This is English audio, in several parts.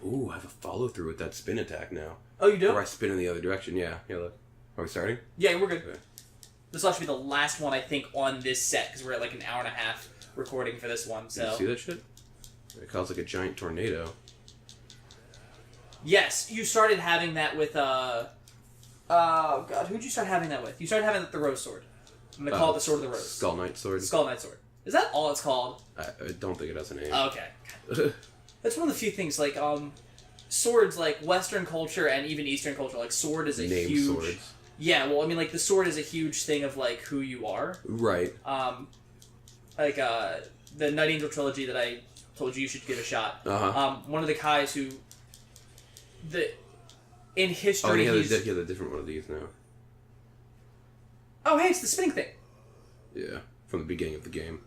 Ooh, I have a follow-through with that spin attack now. Oh, you do? Or I spin in the other direction, yeah. Here, look. Are we starting? Yeah, we're good. Okay. This will actually be the last one, I think, on this set, because we're at like an hour and a half recording for this one, so... You see that shit? It caused like a giant tornado. Yes, you started having that with, Oh, God, who'd you start having that with? You started having it with the Rose Sword. I'm gonna call it the Sword of the Rose. Skull Knight Sword. Skull Knight Sword. Is that all it's called? I don't think it has a name. Oh, okay. That's one of the few things, like, swords, like, Western culture and even Eastern culture, like, sword is a huge... swords. Yeah, well, I mean, like, the sword is a huge thing of, like, who you are. Right. Like, the Night Angel trilogy that I told you should give a shot. Uh-huh. One of the guys who... In history, he has a different one of these now. Oh, hey, it's the spinning thing. Yeah, from the beginning of the game.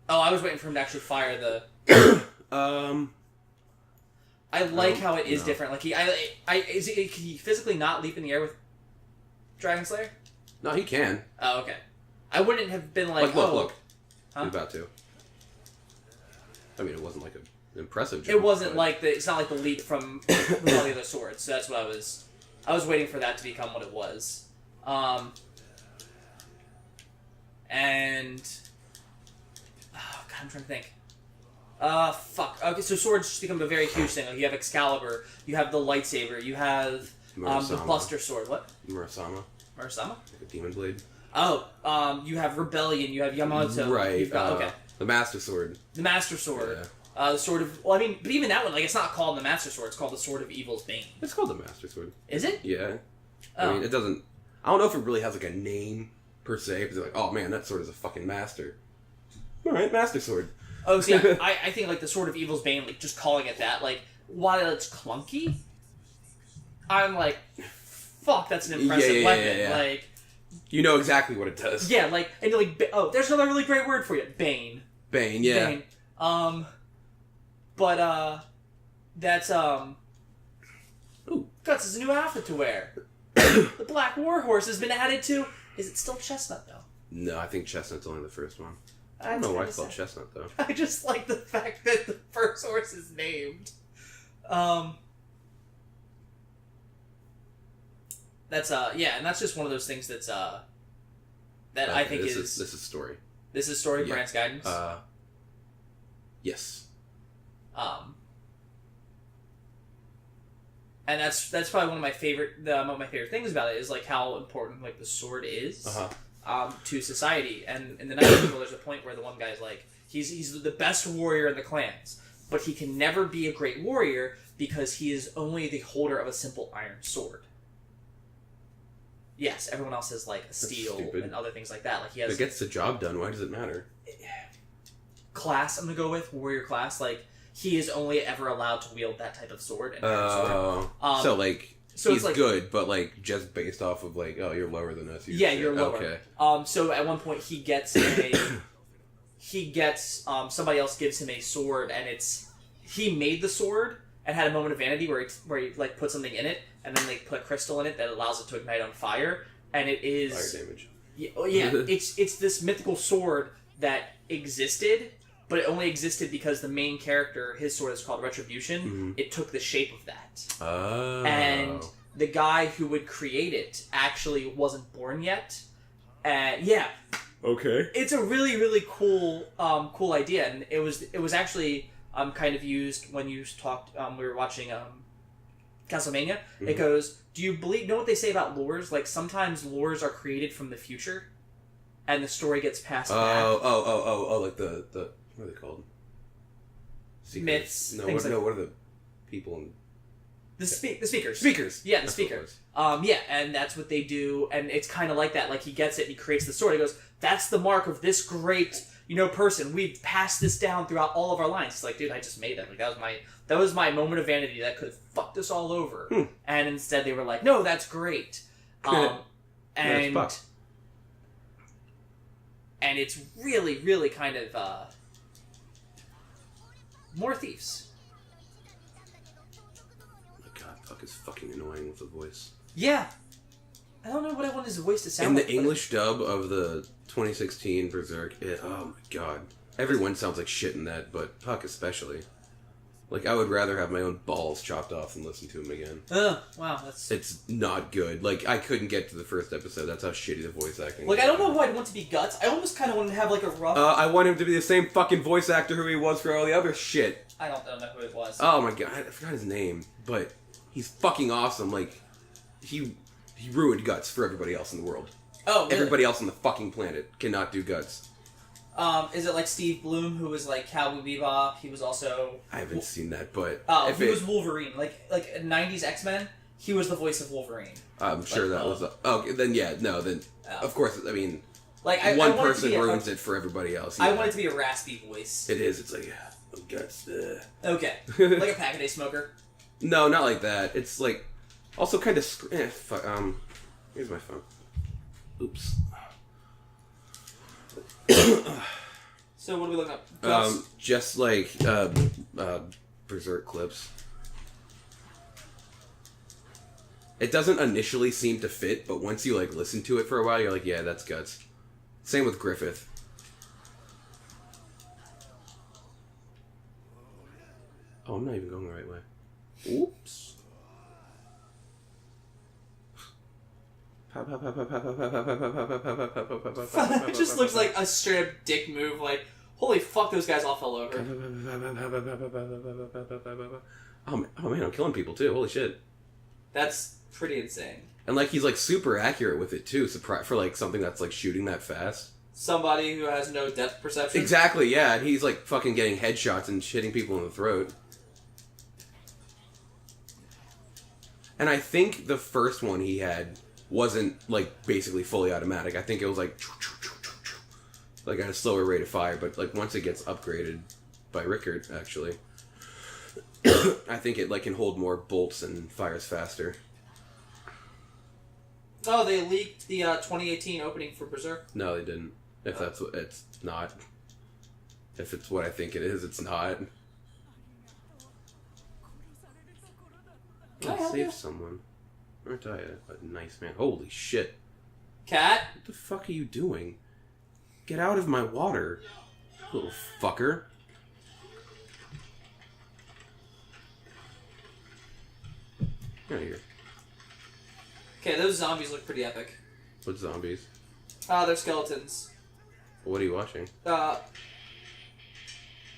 Oh, I was waiting for him to actually fire the... I like how it is different. Like, can he physically not leap in the air with Dragon Slayer? No, he can. Oh, okay. I wouldn't have been like, look. Huh? He's about to. I mean, it wasn't like an impressive jump. It wasn't like it's not like the leap from all the other swords. So that's what I was waiting for that to become what it was. And oh god, I'm trying to think. Fuck. Okay, so swords just become a very huge thing. Like you have Excalibur, you have the lightsaber, you have the Buster Sword. What? Murasama. Murasama? Like a demon blade. Oh, you have Rebellion, you have Yamato. Right. You've got, okay. The Master Sword. The Master Sword. Yeah. The Sword of... Well, I mean, but even that one, like, it's not called the Master Sword. It's called the Sword of Evil's Bane. It's called the Master Sword. Is it? Yeah. Oh. I mean, it doesn't... I don't know if it really has, like, a name, per se, because they're like, oh, man, that sword is a fucking master. Alright, Master Sword. Oh, see, I think, like, the Sword of Evil's Bane, like, just calling it that, like, while it's clunky, I'm like, fuck, that's an impressive weapon. Yeah. Like... You know exactly what it does. Yeah, like, and you're like, oh, there's another really great word for you. Bane. Bane, yeah. Bane. That's, Ooh. Guts is a new outfit to wear. The Black Warhorse has been added to... Is it still Chestnut, though? No, I think Chestnut's only the first one. I don't know why it's called Chestnut, though. I just like the fact that the first horse is named. That's, yeah, and that's just one of those things that's, that I think This is story. This is story, Brandt's guidance? Yes. And that's probably one of my favorite things about it is like how important like the sword is to society. And in the Night Angel, there's a point where the one guy's like he's the best warrior in the clans, but he can never be a great warrior because he is only the holder of a simple iron sword. Yes, everyone else has like a steel and other things like that. Like he has. If it gets the job done, why does it matter? Class, I'm gonna go with warrior class. Like he is only ever allowed to wield that type of sword. So like so he's like, good, but like just based off of like, oh, you're lower than us. You're lower. Okay. So at one point he gets somebody else gives him a sword, and he made the sword and had a moment of vanity where he like put something in it, and then they put crystal in it that allows it to ignite on fire, and it is fire damage. Yeah, it's this mythical sword that existed, but it only existed because the main character, his sword is called Retribution. Mm-hmm. It took the shape of that. Oh. And the guy who would create it actually wasn't born yet. Yeah. Okay. It's a really, really cool idea, and it was actually kind of used when you talked. We were watching Castlevania. Mm-hmm. It goes, do you know what they say about lores? Like sometimes lores are created from the future, and the story gets passed back. Oh, like the what are they called? Secrets. Myths. No, what are the people in... The speakers. Speakers. Yeah, the speakers. Yeah, and that's what they do, and it's kind of like that. Like, he gets it, and he creates the sword. He goes, that's the mark of this great, person. We've passed this down throughout all of our lines. He's like, dude, I just made that. Like, that was my moment of vanity that could have fucked us all over. And instead they were like, no, that's great. And it's really, really kind of, more thieves. Fuck is fucking annoying with the voice. Yeah. I don't know what I want his voice to sound in like. In the English dub of the 2016 Berserk, oh my god. Everyone sounds like shit in that, but Puck especially. Like, I would rather have my own balls chopped off than listen to him again. Wow, that's... It's not good. Like, I couldn't get to the first episode. That's how shitty the voice acting Like, is. I don't know who I'd want to be Guts. I almost kind of want to have, like, a rough... I want him to be the same fucking voice actor who he was for all the other shit. I don't know who it was. Oh my god, I forgot his name. But he's fucking awesome. Like, he ruined Guts for everybody else in the world. Oh, really? Everybody else on the fucking planet cannot do Guts. Is it like Steve Bloom, who was like Cowboy Bebop? He was also... I haven't seen that, but... he was Wolverine. Like 90s X-Men, he was the voice of Wolverine. I'm sure that was... okay, then yeah, no, then... Of course, I mean... Like, one person ruins it for everybody else. I want it to be a raspy voice. It is. It's like, Guts. Okay. Like a Pack-A-Day Smoker? No, not like that. It's like... Also kind of... fuck, here's my phone. Oops. So what are we looking up? Just like Berserk clips. It doesn't initially seem to fit, but once you like listen to it for a while, you're like, yeah, that's Guts. Same with Griffith. Oh, I'm not even going the right way. Oops. It just looks like a straight up dick move, like, holy fuck, those guys all fell over. Oh man, I'm killing people too, holy shit. That's pretty insane. And like, he's like super accurate with it too, for like something that's like shooting that fast. Somebody who has no depth perception? Exactly, yeah, and he's like fucking getting headshots and hitting people in the throat. And I think the first one he had wasn't like basically fully automatic. I think it was like at a slower rate of fire, but like once it gets upgraded by Rickard, actually, I think it like can hold more bolts and fires faster. Oh, they leaked the 2018 opening for Berserk? No, they didn't. If that's what it's not. If it's what I think it is, it's not. I'll save someone. Aren't I a nice man? Holy shit. Cat? What the fuck are you doing? Get out of my water, little fucker. Get out of here. Okay, those zombies look pretty epic. What zombies? They're skeletons. What are you watching? Hang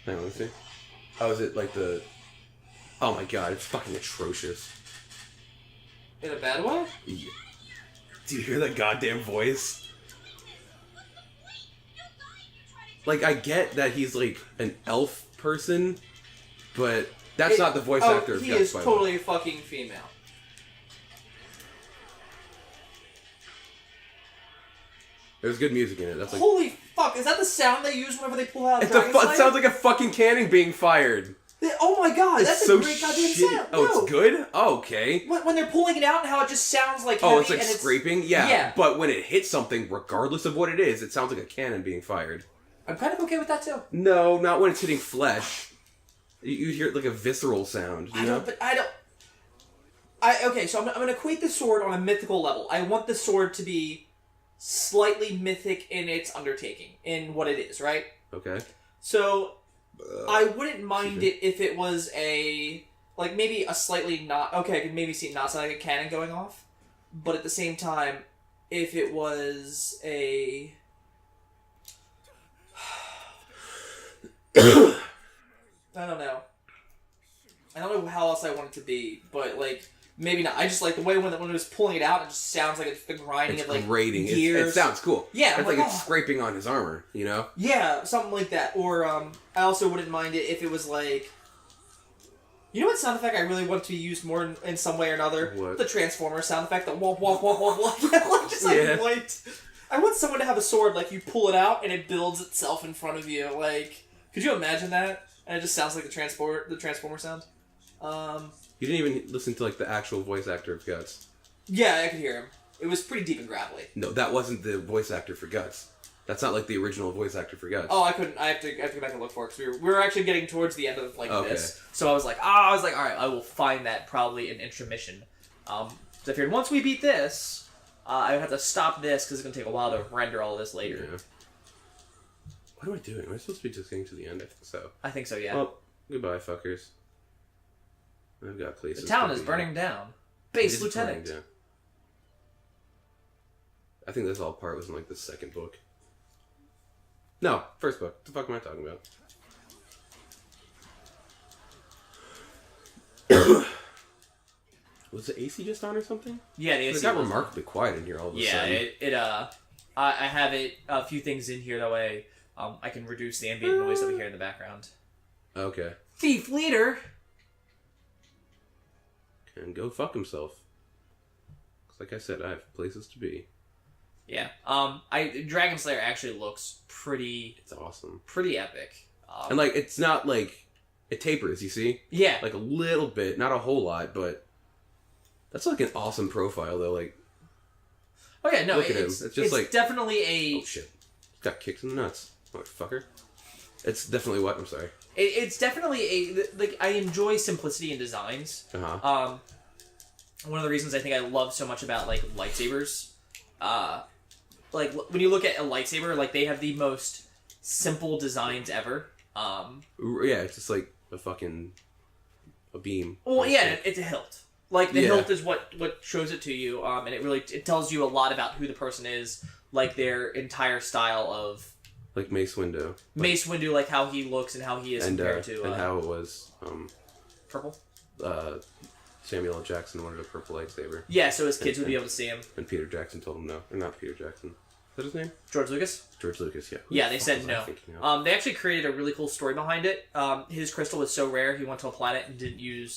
on, let's see. Oh, is it like the... Oh my god, it's fucking atrocious. In a bad way? Yeah. Do you hear that goddamn voice? Like, I get that he's like an elf person, but that's not the voice actor of Guts, he is totally fucking female. There's good music in it. That's like... Holy fuck, is that the sound they use whenever they pull out a dragon It slayer? sounds like a fucking cannon being fired. Oh my god, that's so a great goddamn sound. Oh, no. It's good? Oh, okay. When they're pulling it out and how it just sounds like heavy. Oh, it's like scraping? Yeah. Yeah. But when it hits something, regardless of what it is, it sounds like a cannon being fired. I'm kind of okay with that too. No, not when it's hitting flesh. You hear like a visceral sound, you know? Okay, so I'm going to equate the sword on a mythical level. I want the sword to be slightly mythic in its undertaking, in what it is, right? Okay. So... I wouldn't mind it if it was like maybe a slightly not... Okay, I could maybe see it not sound like a cannon going off. But at the same time, if it was a... I don't know. I don't know how else I want it to be, but like... Maybe not. I just like the way when it was pulling it out, it just sounds like it's the grinding of like grating. gears. It sounds cool. Yeah, it's like it's scraping on his armor, you know? Yeah, something like that. Or I also wouldn't mind it if it was like, you know what sound effect I really want to be used more in some way or another? What? The Transformer sound effect, the womp womp womp womp womp. Like just like white. I want someone to have a sword like you pull it out and it builds itself in front of you. Like, could you imagine that? And it just sounds like the Transformer sound. You didn't even listen to like the actual voice actor of Guts. Yeah, I could hear him. It was pretty deep and gravelly. No, that wasn't the voice actor for Guts. That's not like the original voice actor for Guts. Oh, I couldn't. I have to go back and look for it because we were actually getting towards the end of like this. So I was like, all right, I will find that probably in intermission. So I figured once we beat this, I would have to stop this because it's gonna take a while to render all of this later. Yeah. What am I doing? Am I supposed to be just getting to the end? I think so. I think so. Yeah. Well, goodbye, fuckers. I've got places. The town to is be. burning down. It Base is Lieutenant. burning down. I think this all part was in like the second book. No, first book. What the fuck am I talking about? Was the AC just on or something? Yeah, the AC It got was remarkably quiet in here all of a Yeah, sudden. I have a few things in here that way I can reduce the ambient noise that we hear in the background. Okay. Thief leader. And go fuck himself. 'Cause like I said, I have places to be. Yeah. Dragon Slayer actually looks pretty It's awesome. epic. And like, it's not like it tapers. You see? Yeah. Like a little bit, not a whole lot, but that's like an awesome profile though. Like, Oh yeah, no, look at him. it's It's just like definitely a. oh shit, got kicked in the nuts, motherfucker. It's definitely what? I'm sorry. It's definitely a like. I enjoy simplicity in designs. Uh-huh. One of the reasons I think I love so much about like lightsabers, like when you look at a lightsaber, like they have the most simple designs ever. Yeah, it's just like a beam. Well, yeah, it's a hilt. Like the Yeah. hilt is what shows it to you, and it tells you a lot about who the person is, like their entire style of Like Mace Windu. Mace Windu, like how he looks and how he is compared to and how it was. purple. Samuel L. Jackson wanted a purple lightsaber, Yeah, so his kids would be able to see him. and Peter Jackson told him no. Or not Peter Jackson. Is that his name? George Lucas. George Lucas. Yeah. Who Yeah, the they fuck said was I no. thinking of? They actually created a really cool story behind it. His crystal was so rare, he went to a planet and he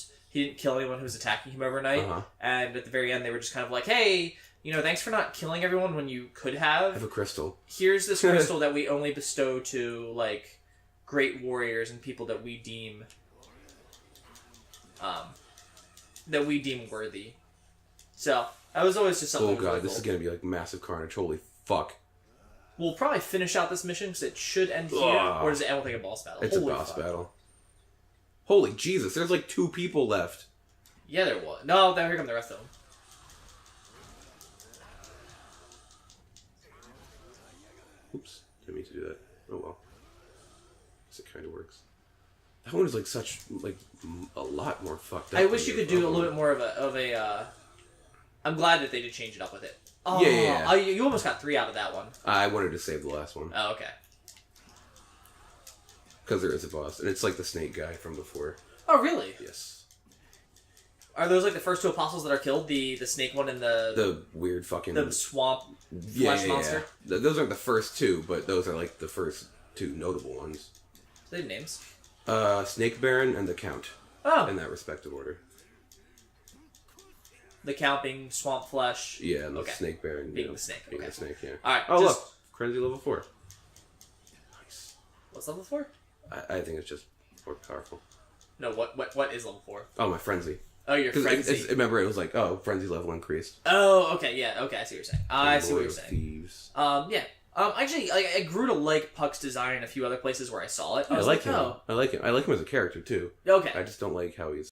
didn't kill anyone who was attacking him overnight. Uh-huh. And at the very end, they were just kind of like, hey, thanks for not killing everyone when you could I have have. a crystal. Here's this crystal that we only bestow to, like, great warriors and people that we deem worthy. So, that was always just something Oh that was god, really this cool. is gonna be like massive carnage. Holy fuck. We'll probably finish out this mission because it should end here. Ugh. Or does it end with like a boss battle? It's Holy a boss fuck. battle. Holy Jesus, there's like 2 people left. Yeah, there was. No, here come the rest of them. Oops, didn't mean to do that. Oh well. Guess it kind of works. That one is like a lot more fucked up. I wish than you could the do a other little one. bit more of a. I'm glad that they did change it up with it. Oh, Yeah. Oh, you almost got 3 out of that one. I wanted to save the last one Oh, okay. because there is a boss, and it's like the snake guy from before. Oh, really? Yes. Are those like the first 2 apostles that are killed? The snake one and The weird fucking the swamp yeah, flesh monster? Those aren't the first 2, but those are like the first 2 notable ones. They have names. Snake Baron and the Count, Oh, in that respective order. the count being swamp flesh. Yeah, and the Okay. Snake Baron Being the snake, being okay. the snake. Yeah. All right. Oh just, look, Frenzy level 4. Nice. What's level 4? I think it's just more powerful. No, what is level 4? Oh, my Frenzy. Oh, your Because frenzy. remember, it was like, oh, Frenzy level increased. Oh, okay, yeah, okay, I see what you're saying. I see what Lord you're of saying. Thieves. Yeah. Actually, I grew to like Puck's design in a few other places where I saw it. I I was like him. oh, I like him. I like him as a character too. okay. I just don't like how he's